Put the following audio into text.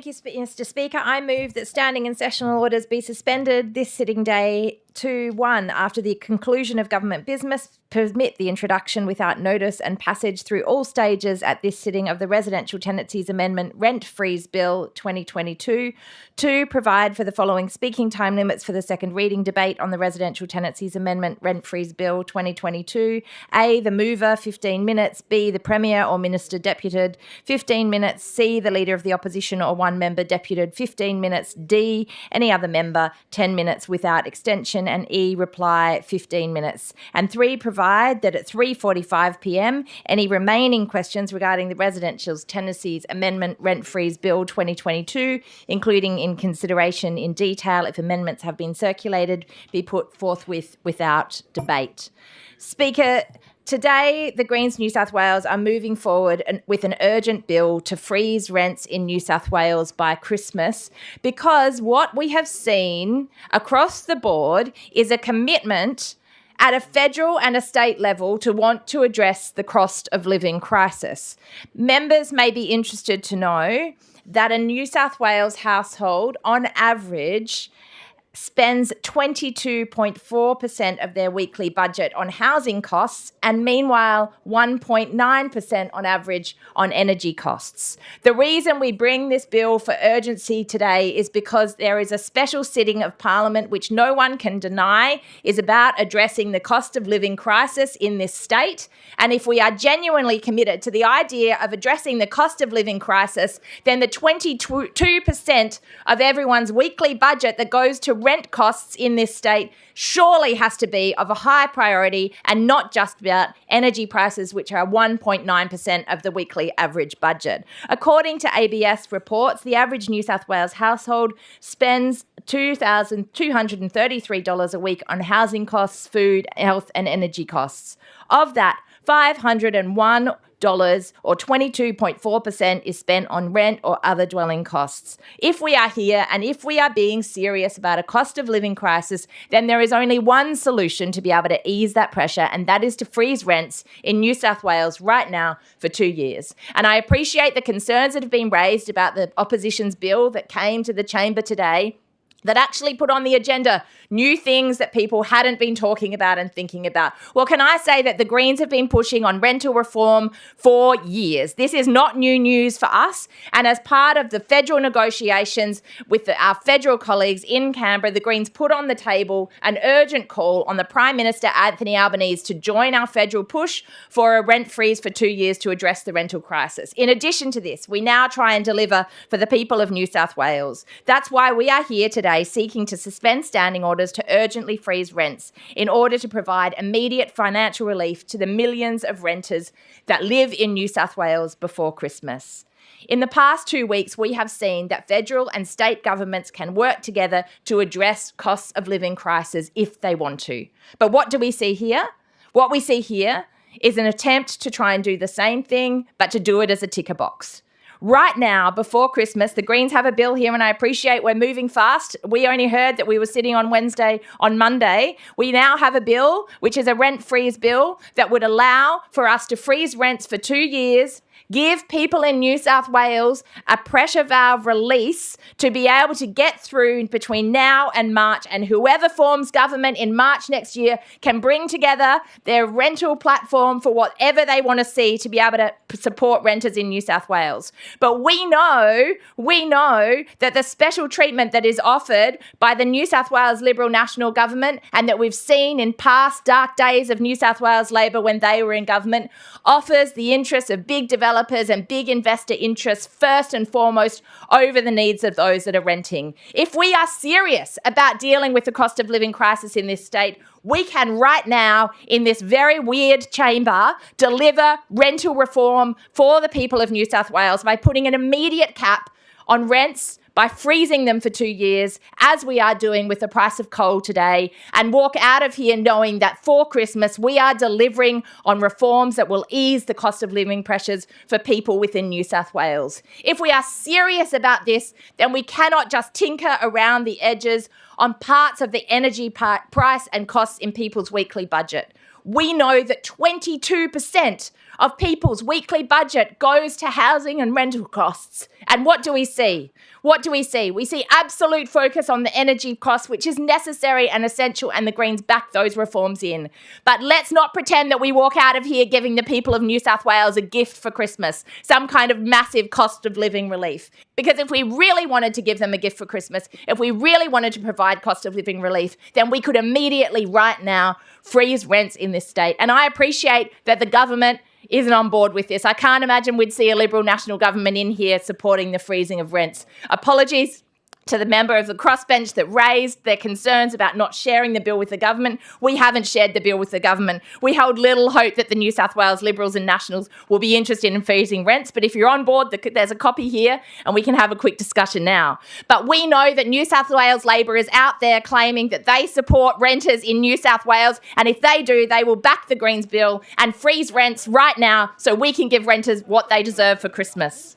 Thank you, Mr. Speaker. I move that standing and sessional orders be suspended this sitting day to 1 after the conclusion of government business, permit the introduction without notice and passage through all stages at this sitting of the Residential Tenancies Amendment Rent Freeze Bill 2022. 2, provide for the following speaking time limits for the second reading debate on the Residential Tenancies Amendment Rent Freeze Bill 2022. A, the mover, 15 minutes. B, the Premier or Minister deputed, 15 minutes. C, the Leader of the Opposition or one member deputed, 15 minutes. D, any other member, 10 minutes without extension. And E, reply, 15 minutes. And 3, provide that at 3:45 p.m, any remaining questions regarding the Residential Tenancies Amendment Rent Freeze Bill 2022, including in consideration in detail if amendments have been circulated, be put forthwith without debate. Speaker, today, the Greens New South Wales are moving forward with an urgent bill to freeze rents in New South Wales by Christmas, because what we have seen across the board is a commitment at a federal and a state level to want to address the cost of living crisis. Members may be interested to know that a New South Wales household, on average, spends 22.4% of their weekly budget on housing costs and meanwhile 1.9% on average on energy costs. The reason we bring this bill for urgency today is because there is a special sitting of Parliament which no one can deny is about addressing the cost of living crisis in this state. And if we are genuinely committed to the idea of addressing the cost of living crisis, then the 22% of everyone's weekly budget that goes to rent costs in this state surely has to be of a high priority and not just about energy prices, which are 1.9% of the weekly average budget. According to ABS reports, the average New South Wales household spends $2,233 a week on housing costs, food, health and energy costs. Of that, $501 or 22.4% is spent on rent or other dwelling costs. If we are here and if we are being serious about a cost of living crisis, then there is only one solution to be able to ease that pressure, and that is to freeze rents in New South Wales right now for 2 years. And I appreciate the concerns that have been raised about the opposition's bill that came to the chamber today, that actually put on the agenda new things that people hadn't been talking about and thinking about. Well, can I say that the Greens have been pushing on rental reform for years. This is not new news for us. And as part of the federal negotiations with our federal colleagues in Canberra, the Greens put on the table an urgent call on the Prime Minister, Anthony Albanese, to join our federal push for a rent freeze for 2 years to address the rental crisis. In addition to this, we now try and deliver for the people of New South Wales. That's why we are here today seeking to suspend standing orders to urgently freeze rents in order to provide immediate financial relief to the millions of renters that live in New South Wales before Christmas. In the past 2 weeks, we have seen that federal and state governments can work together to address costs of living crisis if they want to. But what do we see here? What we see here is an attempt to try and do the same thing, but to do it as a ticker box. Right now, before Christmas, the Greens have a bill here, and I appreciate we're moving fast. We only heard that we were sitting on Monday. We now have a bill, which is a rent freeze bill, that would allow for us to freeze rents for 2 years, give people in New South Wales a pressure valve release to be able to get through between now and March, and whoever forms government in March next year can bring together their rental platform for whatever they want to see to be able to support renters in New South Wales. But we know that the special treatment that is offered by the New South Wales Liberal National Government, and that we've seen in past dark days of New South Wales Labor when they were in government, offers the interests of big developers and big investor interests first and foremost over the needs of those that are renting. If we are serious about dealing with the cost of living crisis in this state, we can right now, in this very weird chamber, deliver rental reform for the people of New South Wales by putting an immediate cap on rents, by freezing them for 2 years, as we are doing with the price of coal today, and walk out of here knowing that for Christmas we are delivering on reforms that will ease the cost of living pressures for people within New South Wales. If we are serious about this, then we cannot just tinker around the edges on parts of the energy price and costs in people's weekly budget. We know that 22% of people's weekly budget goes to housing and rental costs. And what do we see? What do we see? We see absolute focus on the energy costs, which is necessary and essential, and the Greens back those reforms in. But let's not pretend that we walk out of here giving the people of New South Wales a gift for Christmas, some kind of massive cost of living relief. Because if we really wanted to give them a gift for Christmas, if we really wanted to provide cost of living relief, then we could immediately, right now, freeze rents in this state. And I appreciate that the government isn't on board with this. I can't imagine we'd see a Liberal National Government in here supporting the freezing of rents. Apologies to the member of the crossbench that raised their concerns about not sharing the bill with the government. We haven't shared the bill with the government. We hold little hope that the New South Wales Liberals and Nationals will be interested in freezing rents. But if you're on board, there's a copy here and we can have a quick discussion now. But we know that New South Wales Labor is out there claiming that they support renters in New South Wales. And if they do, they will back the Greens bill and freeze rents right now so we can give renters what they deserve for Christmas.